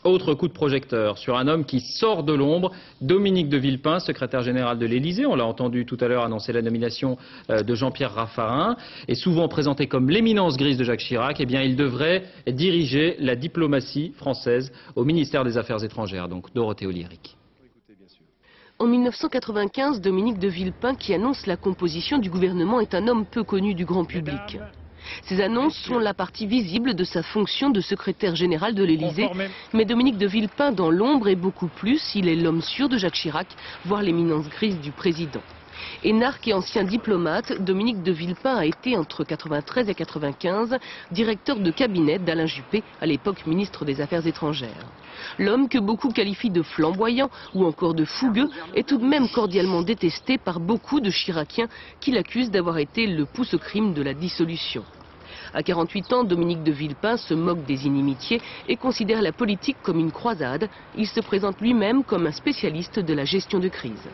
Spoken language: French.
Autre coup de projecteur sur un homme qui sort de l'ombre, Dominique de Villepin, secrétaire général de l'Élysée. On l'a entendu tout à l'heure annoncer la nomination de Jean-Pierre Raffarin. Et souvent présenté comme l'éminence grise de Jacques Chirac, eh bien, il devrait diriger la diplomatie française au ministère des Affaires étrangères. Donc Dorothée Oliéric. En 1995, Dominique de Villepin, qui annonce la composition du gouvernement, est un homme peu connu du grand public. Ces annonces sont la partie visible de sa fonction de secrétaire général de l'Élysée. Mais Dominique de Villepin, dans l'ombre, est beaucoup plus. Il est l'homme sûr de Jacques Chirac, voire l'éminence grise du président. Énarque et ancien diplomate, Dominique de Villepin a été, entre 1993 et 1995, directeur de cabinet d'Alain Juppé, à l'époque ministre des Affaires étrangères. L'homme que beaucoup qualifient de flamboyant ou encore de fougueux est tout de même cordialement détesté par beaucoup de Chiraciens qui l'accusent d'avoir été le pouce au crime de la dissolution. À 48 ans, Dominique de Villepin se moque des inimitiés et considère la politique comme une croisade. Il se présente lui-même comme un spécialiste de la gestion de crise.